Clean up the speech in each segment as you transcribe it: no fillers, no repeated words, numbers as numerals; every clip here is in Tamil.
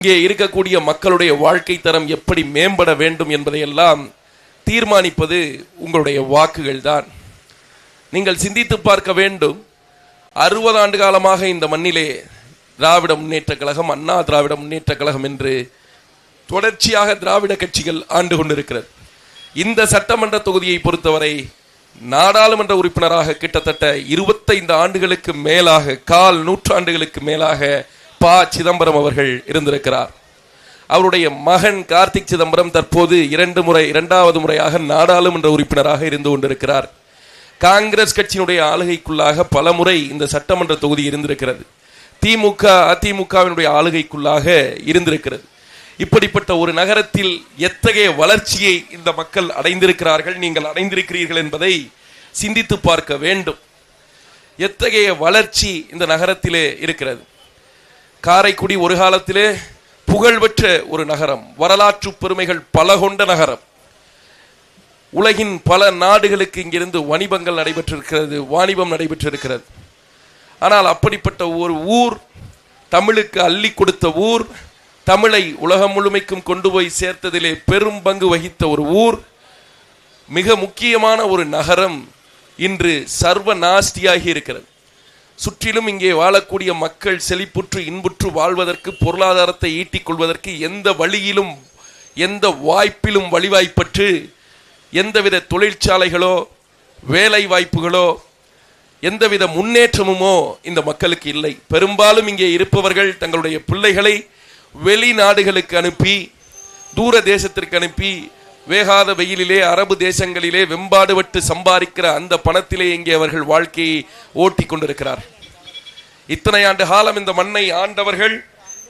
இங்கே இருக்கக்கூடிய மக்களுடைய வாழ்க்கை தரம் எப்படி மேம்பட வேண்டும் என்பதையெல்லாம் தீர்மானிப்பது உங்களுடைய வாக்குகள் தான். நீங்கள் சிந்தித்து பார்க்க வேண்டும். 60 ஆண்டு காலமாக இந்த மண்ணிலே திராவிட முன்னேற்ற கழகம், அண்ணா திராவிட முன்னேற்ற கழகம் என்று தொடர்ச்சியாக திராவிட கட்சிகள் ஆண்டு கொண்டிருக்கிறது. இந்த சட்டமன்ற தொகுதியை பொறுத்தவரை நாடாளுமன்ற உறுப்பினராக கிட்டத்தட்ட 25 ஆண்டுகளுக்கு மேலாக, கால் நூற்றாண்டுகளுக்கு மேலாக ப. சிதம்பரம் அவர்கள் இருந்திருக்கிறார். அவருடைய மகன் கார்த்திக் சிதம்பரம் தற்போது இரண்டாவது முறையாக நாடாளுமன்ற உறுப்பினராக இருந்து கொண்டிருக்கிறார். காங்கிரஸ் கட்சியினுடைய ஆளுகைக்குள்ளாக பல முறை இந்த சட்டமன்ற தொகுதி இருந்திருக்கிறது. திமுக அதிமுகவினுடைய ஆளுகைக்குள்ளாக இருந்திருக்கிறது. இப்படிப்பட்ட ஒரு நகரத்தில் எத்தகைய வளர்ச்சியை இந்த மக்கள் அடைந்திருக்கிறார்கள், நீங்கள் அடைந்திருக்கிறீர்கள் என்பதை சிந்தித்து பார்க்க வேண்டும். எத்தகைய வளர்ச்சி இந்த நகரத்திலே இருக்கிறது. காரைக்குடி ஒரு காலத்திலே புகழ்பெற்ற ஒரு நகரம், வரலாற்று பெருமைகள் பல கொண்ட நகரம். உலகின் பல நாடுகளுக்கு இங்கிருந்து வாணிபம் நடைபெற்றிருக்கிறது. ஆனால் அப்படிப்பட்ட ஒரு ஊர், தமிழுக்கு அள்ளி கொடுத்த ஊர், தமிழை உலகம் முழுமைக்கும் கொண்டு போய் சேர்த்ததிலே பெரும் பங்கு வகித்த ஒரு ஊர், மிக முக்கியமான ஒரு நகரம் இன்று சர்வ நாஸ்தியாகி இருக்கிறது. சுற்றிலும் இங்கே வாழக்கூடிய மக்கள் செழிப்புற்று இன்புற்று வாழ்வதற்கு, பொருளாதாரத்தை ஈட்டிக் கொள்வதற்கு எந்த வழியிலும் எந்த வாய்ப்பிலும் வழிவாய்ப்பற்று எந்தவித தொழிற்சாலைகளோ வேலை வாய்ப்புகளோ எந்தவித முன்னேற்றமுமோ இந்த மக்களுக்கு இல்லை. பெரும்பாலும் இங்கே இருப்பவர்கள் தங்களுடைய பிள்ளைகளை வெளிநாடுகளுக்கு அனுப்பி, தூர தேசத்திற்கு அனுப்பி, வேகாத வெயிலிலே அரபு தேசங்களிலே வெம்பாடுபட்டு சம்பாதிக்கிற அந்த பணத்திலே இங்கே அவர்கள் வாழ்க்கையை ஓட்டி கொண்டிருக்கிறார். இத்தனை ஆண்டு காலம் இந்த மண்ணை ஆண்டவர்கள்,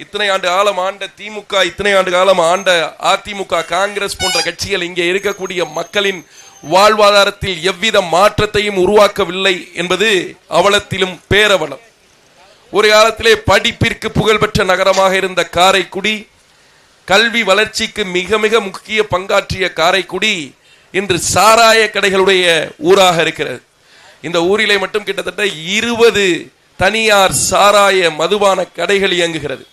இத்தனை ஆண்டு காலம் ஆண்ட திமுக, இத்தனை ஆண்டு காலம் ஆண்ட அதிமுக, காங்கிரஸ் போன்ற கட்சிகள் இங்கே இருக்கக்கூடிய மக்களின் வாழ்வாதாரத்தில் எவ்வித மாற்றத்தையும் உருவாக்கவில்லை என்பது அவலத்திலும் பேரவலம். ஒரு காலத்திலே படிப்பிற்கு புகழ்பெற்ற நகரமாக இருந்த காரைக்குடி, கல்வி வளர்ச்சிக்கு மிக மிக முக்கிய பங்காற்றிய காரைக்குடி இன்று சாராய கடைகளுடைய ஊராக இருக்கிறது. இந்த ஊரிலே மட்டும் கிட்டத்தட்ட 20 தனியார் சாராய மதுபான கடைகள் இயங்குகிறது.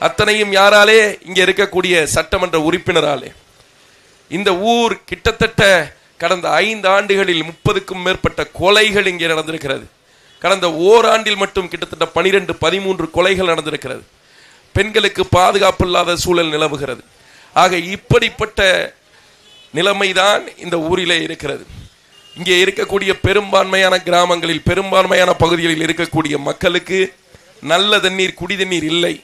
அத்தனையும் யாராலே? இங்கே இருக்கக்கூடிய சட்டமன்ற உறுப்பினராலே. இந்த ஊர் கிட்டத்தட்ட கடந்த 5 ஆண்டுகளில் 30க்கும் மேற்பட்ட கொலைகள் இங்கே நடந்திருக்கிறது. கடந்த ஓராண்டில் மட்டும் கிட்டத்தட்ட 12-13 கொலைகள் நடந்திருக்கிறது. பெண்களுக்கு பாதுகாப்பு இல்லாத சூழல் நிலவுகிறது. ஆக இப்படிப்பட்ட நிலைமைதான் இந்த ஊரிலே இருக்கிறது. இங்கே இருக்கக்கூடிய பெரும்பான்மையான கிராமங்களில், பெரும்பான்மையான பகுதிகளில் இருக்கக்கூடிய மக்களுக்கு நல்ல தண்ணீர், குடி தண்ணீர் இல்லை.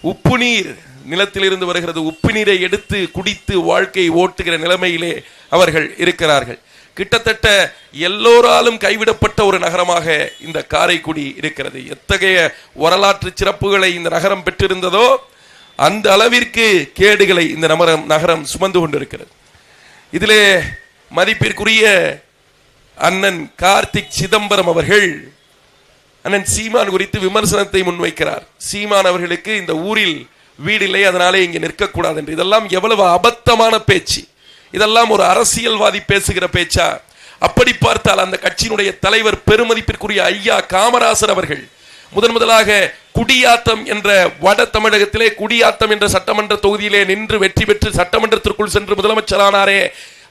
உப்பு நீர் நிலத்திலிருந்து வருகிறது. உப்பு நீரை எடுத்து குடித்து வாழ்க்கையை ஓட்டுகிற நிலைமையிலே அவர்கள் இருக்கிறார்கள். கிட்டத்தட்ட எல்லோராலும் கைவிடப்பட்ட ஒரு நகரமாக இந்த காரைக்குடி இருக்கிறது. எத்தகைய வரலாற்று சிறப்புகளை இந்த நகரம் பெற்றிருந்ததோ அந்த அளவிற்கு கேடுகளை இந்த நகரம் சுமந்து கொண்டிருக்கிறது. இதிலே மதிப்பிற்குரிய அண்ணன் கார்த்திக் சிதம்பரம் அவர்கள் அண்ணன் சீமான் குறித்து விமர்சனத்தை முன்வைக்கிறார். சீமான் அவர்களுக்கு இந்த ஊரில் வீடில்லை, அதனாலே இங்கே நிற்கக்கூடாது என்று. இதெல்லாம் எவ்வளவு அபத்தமான பேச்சு! இதெல்லாம் ஒரு அரசியல்வாதி பேசுகிற பேச்சா? அப்படி பார்த்தால் அந்த கட்சியினுடைய தலைவர், பெருமதிப்பிற்குரிய ஐயா காமராசர் அவர்கள் முதலாக குடியாத்தம் என்ற வட தமிழகத்திலே குடியாத்தம் என்ற சட்டமன்ற தொகுதியிலே நின்று வெற்றி பெற்று சட்டமன்றத்திற்குள் சென்று முதலமைச்சரானாரே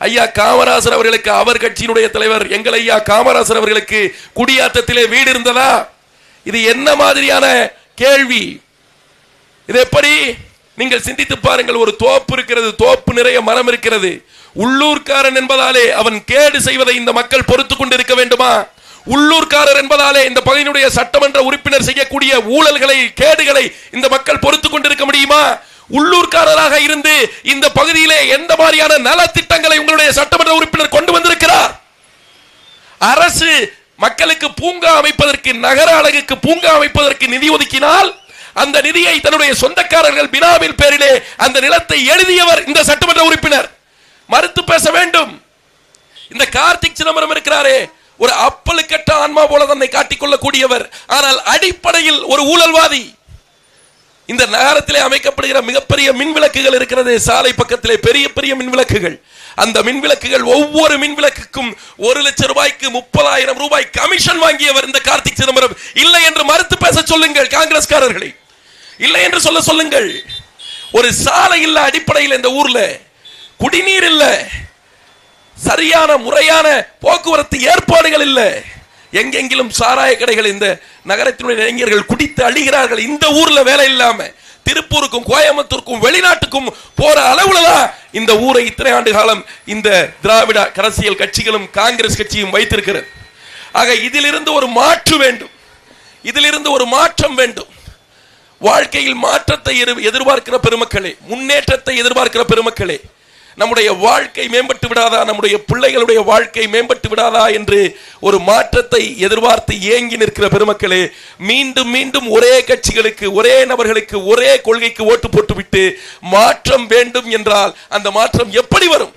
ஐயா காமராசர் அவர்களுக்கு, அவர் கட்சியினுடைய தலைவர் எங்கள் ஐயா காமராசர் அவர்களுக்கு குடியாத்தத்திலே வீடு இருந்ததா? இது என்ன மாதிரியான கேள்வி? இது எப்படி? நீங்கள் சிந்தித்து பாருங்கள். ஒரு தோப்பு இருக்கிறது, தோப்பு நிறைய மரம் இருக்கிறது. உள்ளூர்காரன் என்பதாலே அவன் கேடு செய்வதை இந்த மக்கள் பொறுத்து கொண்டிருக்க வேண்டுமா? உள்ளூர்காரர் என்பதாலே இந்த பகுதியினுடைய சட்டமன்ற உறுப்பினர் செய்யக்கூடிய ஊழல்களை, கேடுகளை இந்த மக்கள் பொறுத்து கொண்டிருக்க முடியுமா? உள்ளூர்காரராக இருந்து இந்த பகுதியிலே எந்த மாதிரியான நலத்திட்டங்களை உங்களுடைய சட்டமன்ற உறுப்பினர் கொண்டு வந்திருக்கிறார்? அரசு மக்களுக்கு பூங்கா அமைப்பதற்கு, நகர அழகுக்கு பூங்கா அமைப்பதற்கு நிதி ஒதுக்கினால் அந்த நிதியை தன்னுடைய சொந்தக்காரர்கள் பினாமில் பேரிலே அந்த நிலத்தை எழுதியவர் இந்த சட்டமன்ற உறுப்பினர். மறுத்து பேச வேண்டும். இந்த கார்த்திக் சிதம்பரம் இருக்கிறாரே, ஒரு அப்பலுக்கற்ற ஆன்மா போல தன்னை காட்டிக்கொள்ளக்கூடியவர், ஆனால் அடிப்படையில் ஒரு ஊழல்வாதி. இந்த நகரத்திலே அமைக்கப்படுகிற மிகப்பெரிய மின் விளக்குகள் இருக்கிறது, சாலை பக்கத்திலே பெரிய பெரிய மின் விளக்குகள். அந்த மின் விளக்குகள், ஒவ்வொரு மின் விளக்குக்கும் 1 லட்சம் ரூபாய்க்கு 30,000 ரூபாய் கமிஷன் வாங்கியவர் இந்த கார்த்திக் சிதம்பரம். இல்லை என்று மறுத்து பேச சொல்லுங்கள் காங்கிரஸ்காரர்களை, இல்லை என்று சொல்லுங்கள். ஒரு சாலை இல்ல அடிப்படையில் இந்த ஊர்ல, குடிநீர் இல்ல, சரியான முறையான போக்குவரத்து ஏற்பாடுகள் இல்ல, எங்கெங்கிலும் சாராய கடைகள், இந்த நகரத்தினுடைய இளைஞர்கள் குடித்து அழிகிறார்கள். இந்த ஊர்ல வேலை இல்லாம திருப்பூருக்கும் கோயம்புத்தூருக்கும் வெளிநாட்டுக்கும் போற அளவுலதான் இந்த ஊரை இத்தனை ஆண்டு காலம் இந்த திராவிட அரசியல் கட்சிகளும் காங்கிரஸ் கட்சியும் வைத்திருக்கிறது. ஆக இதிலிருந்து ஒரு மாற்று வேண்டும், இதிலிருந்து ஒரு மாற்றம் வேண்டும். வாழ்க்கையில் மாற்றத்தை எதிர்பார்க்கிற பெருமக்களே, முன்னேற்றத்தை எதிர்பார்க்கிற பெருமக்களே, நம்முடைய வாழ்க்கை மேம்பட்டு விடாதா, நம்முடைய பிள்ளைகளுடைய வாழ்க்கை மேம்பட்டு விடாதா என்று ஒரு மாற்றத்தை எதிர்பார்த்து ஏங்கி நிற்கிற பெருமக்களே, மீண்டும் மீண்டும் ஒரே கட்சிகளுக்கு, ஒரே நபர்களுக்கு, ஒரே கொள்கைக்கு ஓட்டு போட்டுவிட்டு மாற்றம் வேண்டும் என்றால் அந்த மாற்றம் எப்படி வரும்?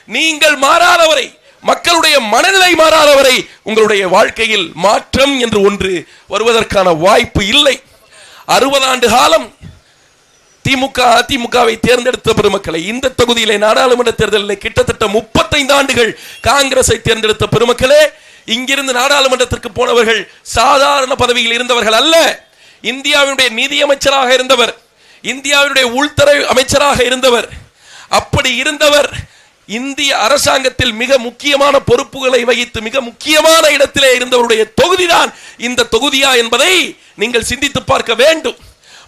நீங்கள் மாறாதவரை, மக்களுடைய மனநிலை மாறாதவரை உங்களுடைய வாழ்க்கையில் மாற்றம் என்று ஒன்று வருவதற்கான வாய்ப்பு இல்லை. 60 ஆண்டு காலம் திமுக அதிமுகவை தேர்ந்தெடுத்த பெருமக்களை, இந்த தொகுதியிலே நாடாளுமன்ற தேர்தலில் கிட்டத்தட்ட 35 ஆண்டுகள் காங்கிரஸை தேர்ந்தெடுத்த பெருமக்களே, இங்கிருந்து நாடாளுமன்றத்திற்கு போனவர்கள் சாதாரண பதவியில் இருந்தவர்கள் அல்ல. இந்தியாவினுடைய நிதியமைச்சராக இருந்தவர், இந்தியாவினுடைய உள்துறை அமைச்சராக இருந்தவர், அப்படி இருந்தவர் இந்திய அரசாங்கத்தில் மிக முக்கியமான பொறுப்புகளை வகித்து மிக முக்கியமான இடத்திலே இருந்தவருடைய தொகுதிதான் இந்த தொகுதியா என்பதை நீங்கள் சிந்தித்து பார்க்க வேண்டும்.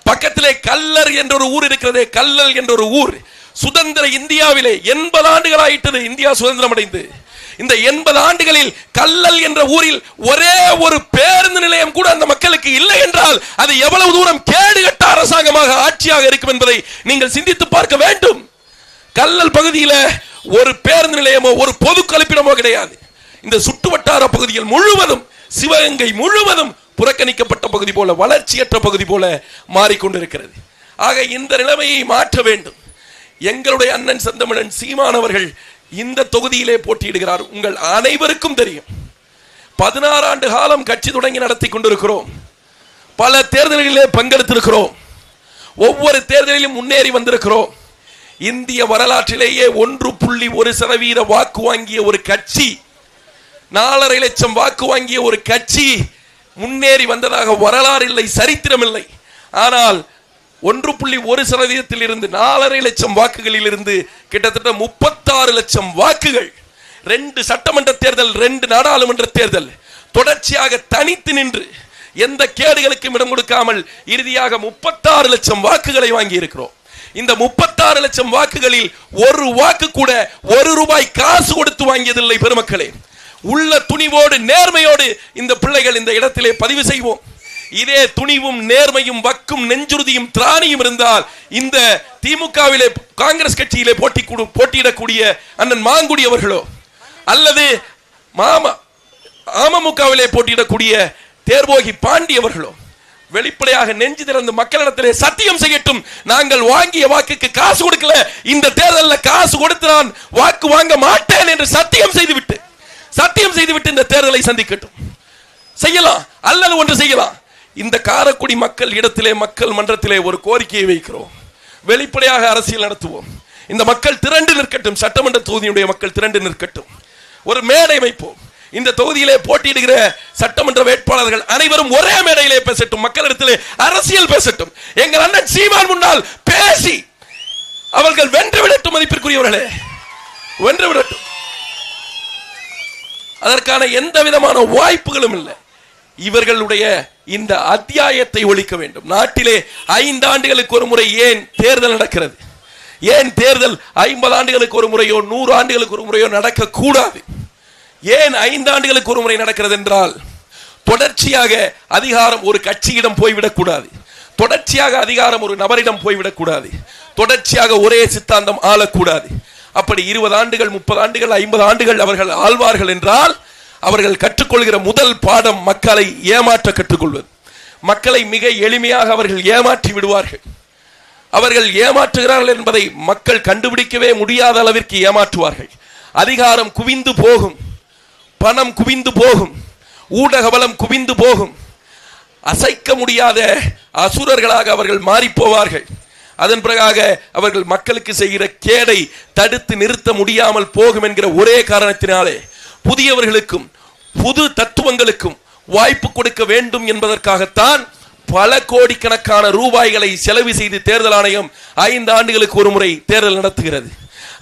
பக்கத்திலே கல்லர் என்ற ஒரு ஊர் இருக்கிறதே, கல்லல் என்ற ஒரு ஊர் சுதந்திர இந்தியாவிலே 80 ஆண்டுகள் ஆயிட்டது இந்தியா சுதந்திரம் அடைந்து. இந்த 80 ஆண்டுகளில் கல்லல் என்ற ஊரில் ஒரே ஒரு பேருந்து நிலையம் கூட அந்த மக்களுக்கு இல்லை என்றால் அது எவ்வளவு தூரம் கேடுகட்ட அரசாங்கமாக ஆட்சியாக இருக்கும் என்பதை நீங்கள் சிந்தித்து பார்க்க வேண்டும். கல்லல் பகுதியில் ஒரு பேருந்து நிலையமோ ஒரு பொது கழிப்பிடமோ கிடையாது. இந்த சுற்றுவட்டார பகுதிகள் முழுவதும், சிவகங்கை முழுவதும் புறக்கணிக்கப்பட்ட பகுதி போல, வளர்ச்சியற்ற பகுதி போல மாறிக்கொண்டிருக்கிறது. ஆக இந்த நிலைமையை மாற்ற வேண்டும். எங்களுடைய அண்ணன் செந்தமிழன் சீமானவர்கள் இந்த தொகுதியிலே போட்டியிடுகிறார். உங்கள் அனைவருக்கும் தெரியும், 16 ஆண்டு காலம் கட்சி தொடங்கி நடத்தி கொண்டிருக்கிறோம். பல தேர்தல்களிலே பங்கெடுத்திருக்கிறோம். ஒவ்வொரு தேர்தலிலும் முன்னேறி வந்திருக்கிறோம். இந்திய வரலாற்றிலேயே 1.1% வாக்கு வாங்கிய ஒரு கட்சி, 4.5 லட்சம் வாக்கு வாங்கிய ஒரு கட்சி முன்னேறி வந்ததாக வரலாறு இல்லை, சரித்திரம் இல்லை. ஆனால் 1.1% இருந்து 4.5 லட்சம் வாக்குகளில் இருந்து கிட்டத்தட்ட 36 லட்சம் வாக்குகள், 2 சட்டமன்ற தேர்தல், 2 நாடாளுமன்ற தேர்தல் தொடர்ச்சியாக தனித்து நின்று எந்த கேடுகளுக்கும் இடம் கொடுக்காமல் இறுதியாக 36 லட்சம் வாக்குகளை வாங்கி இருக்கிறோம். இந்த 36 லட்சம் வாக்குகளில் ஒரு வாக்கு கூட 1 ரூபாய் காசு கொடுத்து வாங்கியதில்லை பெருமக்களே. உள்ள துணிவோடு நேர்மையோடு இந்த பிள்ளைகள் இந்த இடத்திலே பதிவு செய்வோம். இதே துணிவும் நேர்மையும் வக்கும் நெஞ்சுறுதியும் திராணியும் இருந்தால் இந்த திமுகவிலே காங்கிரஸ் கட்சியிலே போட்டியிடக்கூடிய அண்ணன் மாங்குடி அவர்களோ அல்லது அமமுகவிலே போட்டியிடக்கூடிய தேர்வோகி பாண்டி அவர்களோ வெளிப்படையாக நெஞ்சு திறந்து மக்களிடத்திலே சத்தியம் செய்யட்டும், நாங்கள் வாங்கிய வாக்குக்கு காசு கொடுக்கல, இந்த தேர்தலில் காசு கொடுத்து நான் வாக்கு வாங்க மாட்டேன் என்று சத்தியம் செய்துவிட்டு இந்த தேர்தலை சந்திக்கட்டும். செய்யலாம் அல்லது ஒன்று செய்யலாம். இந்த காரைக்குடி மக்கள் இடத்திலே, மக்கள் மன்றத்திலே ஒரு கோரிக்கையை வைக்கிறோம். வெளிப்படையாக அரசியல் நடத்துவோம். இந்த மக்கள் திரண்டு நிற்கட்டும், சட்டமன்ற தொகுதியுடைய மக்கள் திரண்டு நிற்கட்டும். ஒரு மேடை வைப்போம். இந்த தொகுதியிலே போட்டியிடுகிற சட்டமன்ற வேட்பாளர்கள் அனைவரும் ஒரே மேடையிலே பேசட்டும், மக்களிடத்திலே அரசியல் பேசட்டும். எங்கள் அண்ணன் சீமான் முன்னால் பேசி அவர்கள் வென்று விடட்டும். மதிப்பிற்குரியவர்களே, வென்று விடட்டும். அதற்கான எந்த விதமான வாய்ப்புகளும் இல்லை. இவர்களுடைய இந்த அத்தியாயத்தை ஒழிக்க வேண்டும். நாட்டிலே 5 ஆண்டுகளுக்கு ஒரு முறை ஏன் தேர்தல் நடக்கிறது? ஏன் தேர்தல் 50 ஆண்டுகளுக்கு ஒரு முறையோ 100 ஆண்டுகளுக்கு ஒரு முறையோ நடக்க கூடாது? ஏன் 5 ஆண்டுகளுக்கு ஒரு முறை நடக்கிறது என்றால், தொடர்ச்சியாக அதிகாரம் ஒரு கட்சியிடம் போய்விடக்கூடாது, தொடர்ச்சியாக அதிகாரம் ஒரு நபரிடம் போய்விடக்கூடாது, தொடர்ச்சியாக ஒரே சித்தாந்தம் ஆளக்கூடாது. அப்படி 20 ஆண்டுகள் 30 ஆண்டுகள் 50 ஆண்டுகள் அவர்கள் ஆழ்வார்கள் என்றால் அவர்கள் கற்றுக்கொள்கிற முதல் பாடம் மக்களை ஏமாற்ற கற்றுக்கொள்வது. மக்களை மிக எளிமையாக அவர்கள் ஏமாற்றி விடுவார்கள். அவர்கள் ஏமாற்றுகிறார்கள் என்பதை மக்கள் கண்டுபிடிக்கவே முடியாத அளவிற்கு ஏமாற்றுவார்கள். அதிகாரம் குவிந்து போகும், பணம் குவிந்து போகும், ஊடக பலம் குவிந்து போகும். அசைக்க முடியாத அசுரர்களாக அவர்கள் மாறி போவார்கள். அதன் பிறகாக அவர்கள் மக்களுக்கு செய்கிற கேடை தடுத்து நிறுத்த முடியாமல் போகும் என்கிற ஒரே காரணத்தினாலே புதியவர்களுக்கும் புது தத்துவங்களுக்கும் வாய்ப்பு கொடுக்க வேண்டும் என்பதற்காகத்தான் பல கோடிக்கணக்கான ரூபாய்களை செலவு செய்து தேர்தல் ஆணையம் 5 ஆண்டுகளுக்கு ஒரு முறை தேர்தல் நடத்துகிறது.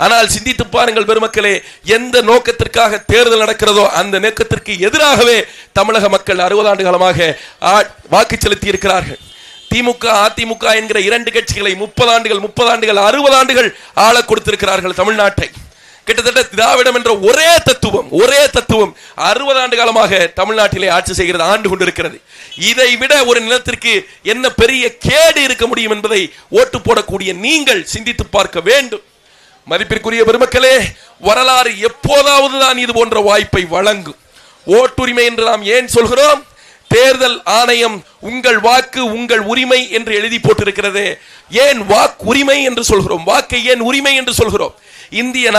ஆனால் சிந்தித்து பாருங்கள் பெருமக்களே, எந்த நோக்கத்திற்காக தேர்தல் நடக்கிறதோ அந்த நோக்கத்திற்கு எதிராகவே தமிழக மக்கள் 60 ஆண்டு காலமாக வாக்கு செலுத்தி இருக்கிறார்கள். திமுக அதிமுக என்கிற 2 கட்சிகளை 30 ஆண்டுகள் 60 ஆண்டுகள் ஆள கொடுத்திருக்கிறார்கள் தமிழ்நாட்டை. கிட்டத்தட்ட திராவிடம் என்ற ஒரே தத்துவம் 60 ஆண்டு காலமாக தமிழ்நாட்டிலே ஆட்சி செய்கிறது, ஆண்டு கொண்டிருக்கிறது. இதை விட ஒரு நிலத்திற்கு என்ன பெரிய கேடு இருக்க முடியும் என்பதை ஓட்டு போடக்கூடிய நீங்கள் சிந்தித்து பார்க்க வேண்டும். மதிப்பிற்குரிய பெருமக்களே, வரலாறு எப்போதாவது தான் இது போன்ற வாய்ப்பை வழங்கும். ஓட்டுரிமை என்று நாம் ஏன் சொல்கிறோம்? தேர்தல் ஆணையம் உங்கள் வாக்கு உங்கள் உரிமை என்று எழுதி போட்டிருக்கிறது. ஏன் வாக்கு உரிமை என்று சொல்கிறோம்? வாக்கை ஏன் உரிமை என்று சொல்கிறோம்? இந்திய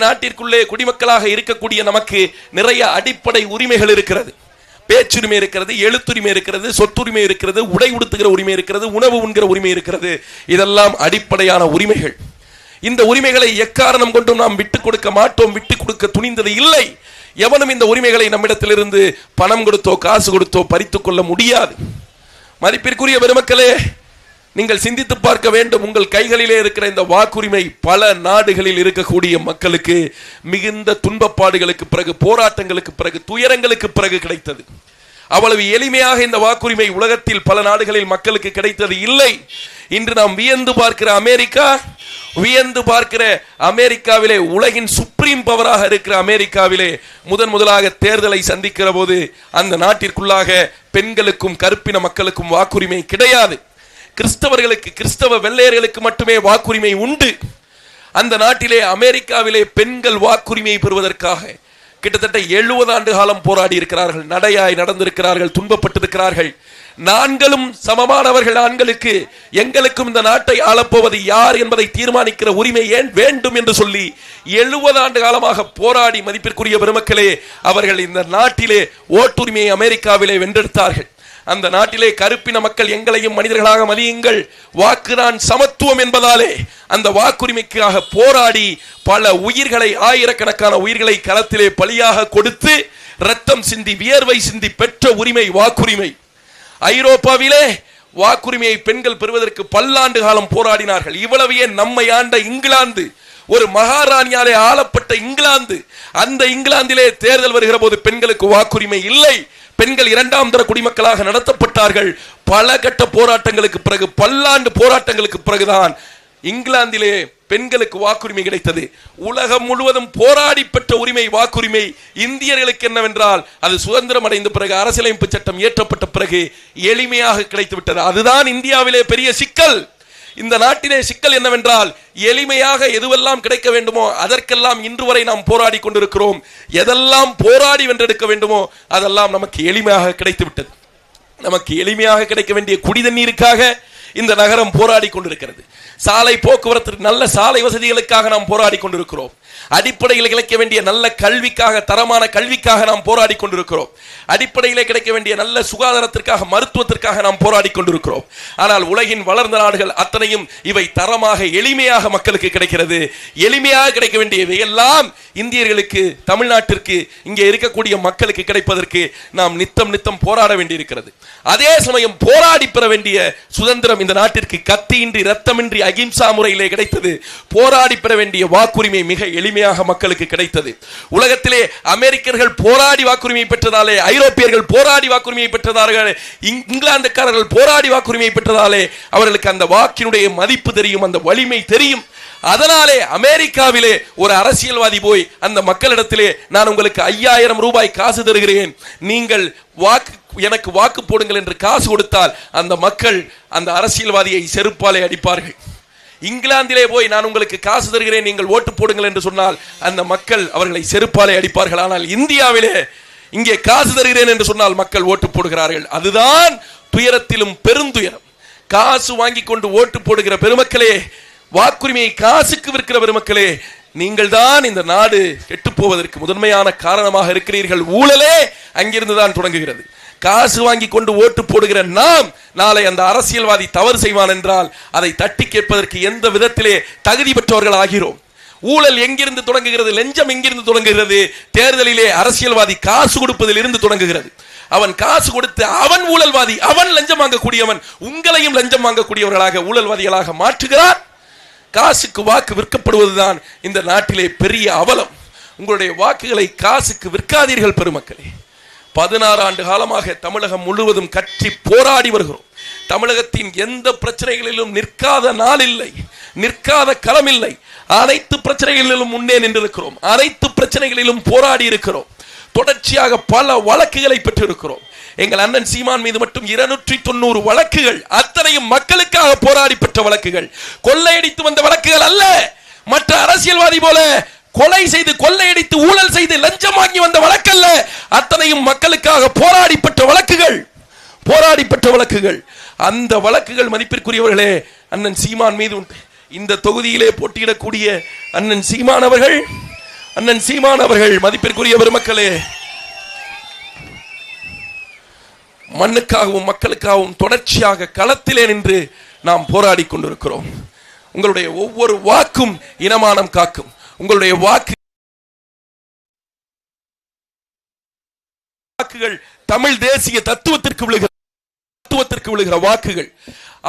நாட்டிற்குள்ளே குடிமக்களாக இருக்கக்கூடிய நமக்கு நிறைய அடிப்படை உரிமைகள் இருக்கிறது. பேச்சுரிமை இருக்கிறது, எழுத்துரிமை இருக்கிறது, சொத்துரிமை இருக்கிறது, உடை உடுத்துகிற உரிமை இருக்கிறது, உணவு உண்கிற உரிமை இருக்கிறது. இதெல்லாம் அடிப்படையான உரிமைகள். இந்த உரிமைகளை எக்காரணம் கொண்டும் நாம் விட்டுக் கொடுக்க மாட்டோம், விட்டுக் கொடுக்க துணிந்தது இல்லை. எவனும் இந்த உரிமைகளை நம்மிடத்திலிருந்து பணம் கொடுத்தோ காசு கொடுத்தோ பறித்துக் கொள்ள முடியாது. மதிப்பிற்குரிய பெருமக்களே, நீங்கள் சிந்தித்து பார்க்க வேண்டும். உங்கள் கைகளிலே இருக்கிற இந்த வாக்குரிமை பல நாடுகளில் இருக்கக்கூடிய மக்களுக்கு மிகுந்த துன்பப்பாடுகளுக்கு பிறகு, போராட்டங்களுக்கு பிறகு, துயரங்களுக்கு பிறகு கிடைத்தது. அவ்வளவு எளிமையாக இந்த வாக்குரிமை உலகத்தில் பல நாடுகளில் மக்களுக்கு கிடைத்தது இல்லை. இன்று நாம் வியந்து பார்க்கிற அமெரிக்காவிலே, உலகின் சுப்ரீம் பவராக இருக்கிற அமெரிக்காவிலே முதலாக தேர்தலை சந்திக்கிற போது அந்த நாட்டிற்குள்ளாக பெண்களுக்கும் கருப்பின மக்களுக்கும் வாக்குரிமை கிடையாது. கிறிஸ்தவ வெள்ளையர்களுக்கு மட்டுமே வாக்குரிமை உண்டு. அந்த நாட்டிலே அமெரிக்காவிலே பெண்கள் வாக்குரிமையை பெறுவதற்காக கிட்டத்தட்ட 70 ஆண்டு காலம் போராடி இருக்கிறார்கள், நடையாய் நடந்திருக்கிறார்கள், துன்பப்பட்டிருக்கிறார்கள். நான்களும் சமமானவர்கள் ஆண்களுக்கு, எங்களுக்கும் இந்த நாட்டை ஆளப்போவது யார் என்பதை தீர்மானிக்கிற உரிமை ஏன் வேண்டும் என்று சொல்லி 70 ஆண்டு காலமாக போராடி, மதிப்பிற்குரிய பெருமக்களே, அவர்கள் இந்த நாட்டிலே ஓட்டுரிமையை அமெரிக்காவிலே வென்றெடுத்தார்கள். அந்த நாட்டிலே கருப்பின மக்கள் எங்களையும் மனிதர்களாக மதியுங்கள், வாக்குதான் சமத்துவம் என்பதாலே அந்த வாக்குரிமைக்காக போராடி பல உயிர்களை, ஆயிரக்கணக்கான உயிர்களை களத்திலே பலியாக கொடுத்து ரத்தம் சிந்தி வியர்வை சிந்தி பெற்ற உரிமை வாக்குரிமை. ஐரோப்பாவிலே வாக்குரிமையை பெண்கள் பெறுவதற்கு பல்லாண்டு காலம் போராடினார்கள். இவ்வளவு ஏன் நம்மை ஆண்ட இங்கிலாந்து, ஒரு மகாராணியாலே ஆளப்பட்ட இங்கிலாந்து, அந்த இங்கிலாந்திலே தேர்தல் வருகிற போது பெண்களுக்கு வாக்குரிமை இல்லை. பெண்கள் 2ஆம் தர குடிமக்களாக நடத்தப்பட்டார்கள். பல கட்ட போராட்டங்களுக்கு பிறகு, பல்லாண்டு போராட்டங்களுக்கு பிறகுதான் இங்கிலாந்திலே பெண்களுக்கு வாக்குரிமை கிடைத்தது. உலகம் முழுவதும் போராடி பெற்ற உரிமை வாக்குரிமை இந்தியர்களுக்கு என்னவென்றால் அது சுதந்திரம் அடைந்த பிறகு, அரசியலமைப்பு சட்டம் இயற்றப்பட்ட பிறகு எளிமையாக கிடைத்து விட்டது. அதுதான் இந்தியாவிலே பெரிய சிக்கல். இந்த நாட்டிலே சிக்கல் என்னவென்றால், எளிமையாக எதுவெல்லாம் கிடைக்க வேண்டுமோ அதற்கெல்லாம் இன்று வரை நாம் போராடி கொண்டிருக்கிறோம். எதெல்லாம் போராடி வென்றெடுக்க வேண்டுமோ அதெல்லாம் நமக்கு எளிமையாக கிடைத்து விட்டது. நமக்கு எளிமையாக கிடைக்க வேண்டிய குடி தண்ணீருக்காக இந்த நகரம் போராடி கொண்டிருக்கிறது. சாலை போக்குவரத்து, நல்ல சாலை வசதிகளுக்காக நாம் போராடி கொண்டிருக்கிறோம். அடிப்படையில் கிடைக்க வேண்டிய நல்ல கல்விக்காக, தரமான கல்விக்காக நாம் போராடி கொண்டிருக்கிறோம். அடிப்படையிலே கிடைக்க வேண்டிய நல்ல சுகாதாரத்திற்காக, மருத்துவத்திற்காக நாம் போராடி கொண்டிருக்கிறோம். ஆனால் உலகின் வளர்ந்த நாடுகள் அத்தனையும் இவை தரமாக, எளிமையாக மக்களுக்கு கிடைக்கிறது. எளிமையாக கிடைக்க வேண்டியவை எல்லாம் இந்தியர்களுக்கு, தமிழ்நாட்டிற்கு, இங்கே இருக்கக்கூடிய மக்களுக்கு கிடைப்பதற்கு நாம் நித்தம் போராட வேண்டியிருக்கிறது. அதே சமயம் போராடி பெற வேண்டிய சுதந்திரம் இந்த நாட்டிற்கு கத்தியின்றி, ரத்தமின்றி, அகிம்சா முறையிலே கிடைத்தது. போராடி பெற வேண்டிய வாக்குரிமை மிக எளிமையாக மக்களுக்கு கிடைத்தது. உலகத்திலே அமெரிக்கர்கள் போராடி வாக்குரிமை பெற்றதாலே, ஐரோப்பியர்கள் போராடி வாக்குரிமை பெற்றதார்கள், இங்கிலாந்துக்காரர்கள் போராடி வாக்குரிமை பெற்றதாலே அவர்களுக்கு அந்த வாக்கினுடைய மதிப்பு தெரியும், அந்த வலிமை தெரியும். அதனாலே அமெரிக்காவிலே ஒரு அரசியல்வாதி போய் அந்த மக்களிடத்திலே, நான் உங்களுக்கு 5000 ரூபாய் காசு தருகிறேன், நீங்கள் எனக்கு வாக்கு போடுங்கள் என்று காசு கொடுத்தால் அந்த மக்கள் அந்த அரசியல்வாதியை செருப்பாலே அடிப்பார்கள். இங்கிலாந்திலே போய் நான் உங்களுக்கு காசு தருகிறேன், நீங்கள் ஓட்டு போடுங்கள் என்று சொன்னால் அந்த மக்கள் அவர்களை செருப்பாலே அடிப்பார்கள். ஆனால் இந்தியாவிலே இங்கே காசு தருகிறேன் என்று சொன்னால் மக்கள் ஓட்டு போடுகிறார்கள். அதுதான் துயரத்திலும் பெருந்துயரம். காசு வாங்கி கொண்டு ஓட்டு போடுகிற பெருமக்களே, வாக்குரிமையை காசுக்கு விற்கிற பெருமக்களே, நீங்கள் தான் இந்த நாடு கெட்டு போவதற்கு முதன்மையான காரணமாக இருக்கிறீர்கள். ஊழலே அங்கிருந்து தான் தொடங்குகிறது. காசு வாங்கி கொண்டு ஓட்டு போடுகிற நாம் நாளை அந்த அரசியல்வாதி தவறு செய்வான் என்றால் அதை தட்டி கேட்பதற்கு எந்த விதத்திலே தகுதி பெற்றவர்கள் ஆகிறோம்? ஊழல் எங்கிருந்து தொடங்குகிறது? லஞ்சம் எங்கிருந்து தொடங்குகிறது? தேர்தலிலே அரசியல்வாதி காசு கொடுப்பதில் இருந்து தொடங்குகிறது. அவன் காசு கொடுத்து அவன் ஊழல்வாதி, அவன் லஞ்சம் வாங்கக்கூடியவன். உங்களையும் லஞ்சம் வாங்கக்கூடியவர்களாக ஊழல்வாதிகளாக மாற்றுகிறார். காசுக்கு வாக்கு விற்கப்படுவதுதான் இந்த நாட்டிலே பெரிய அவலம். உங்களுடைய வாக்குகளை காசுக்கு விற்காதீர்கள் பெருமக்களே. 16 ஆண்டு காலமாக தமிழகம் முழுவதும் கட்சி போராடி வருகிறோம். தமிழகத்தின் எந்த பிரச்சனைகளிலும் நிற்காத நாள் இல்லை, நிற்காத களம் இல்லை. அனைத்து பிரச்சனைகளிலும் முன்னே நின்றிருக்கிறோம், அனைத்து பிரச்சனைகளிலும் போராடி இருக்கிறோம். தொடர்ச்சியாக பல வழக்குகளை பெற்றிருக்கிறோம். எங்கள் அண்ணன் சீமான் மீது மட்டும் 290 வழக்குகள், அத்தனையும் மக்களுக்காக போராடி பெற்ற வழக்குகள், கொள்ளையடித்து வந்த வழக்குகள் அல்ல. மற்ற அரசியல்வாதி போல கொலை செய்து கொள்ளையடித்து ஊழல் செய்து லஞ்சம் வாங்கி வந்த வழக்கல்ல, அத்தனையும் மக்களுக்காக போராடி பெற்ற வழக்குகள், போராடி பெற்ற வழக்குகள். அந்த வழக்குகள் மதிப்பிற்குரியவர்களே அண்ணன் சீமான் மீது உண்டு. இந்த தொகுதியிலே போட்டியிடக்கூடிய அண்ணன் சீமான் அவர்கள் மதிப்பிற்குரிய பெருமக்களே, மண்ணுக்காகவும் மக்களுக்காகவும் தொடர்ச்சியாக களத்திலே நின்று நாம் போராடி கொண்டிருக்கிறோம். உங்களுடைய ஒவ்வொரு வாக்கும் இனமானம் காக்கும். உங்களுடைய வாக்குகள் தமிழ் தேசிய தத்துவத்திற்கு விழுகிற வாக்குகள்.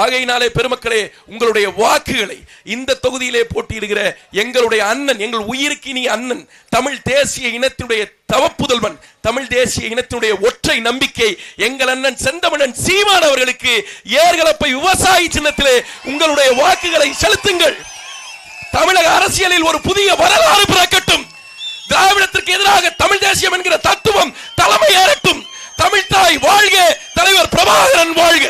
ஆகையினாலே பெருமக்களே, உங்களுடைய வாக்குகளை இந்த தொகுதியிலே போட்டியிடுகிற எங்களுடைய அண்ணன், எங்கள் உயிருக்கினி அண்ணன், தமிழ் தேசிய இனத்தினுடைய தவப்புதல்வன், தமிழ் தேசிய இனத்தினுடைய ஒற்றை நம்பிக்கை எங்கள் அண்ணன் செந்தமிழன் சீமான் அவர்களுக்கு ஏர்கலப்பை விவசாயி சின்னத்திலே உங்களுடைய வாக்குகளை செலுத்துங்கள். தமிழக அரசியலில் ஒரு புதிய வரலாறு பிறக்கட்டும். திராவிடத்திற்கு எதிராக தமிழ் தேசியம் என்கிற தத்துவம் தலைமை ஏறட்டும். தமிழ் தாய் வாழ்க, தலைவர் பிரபாகரன் வாழ்க.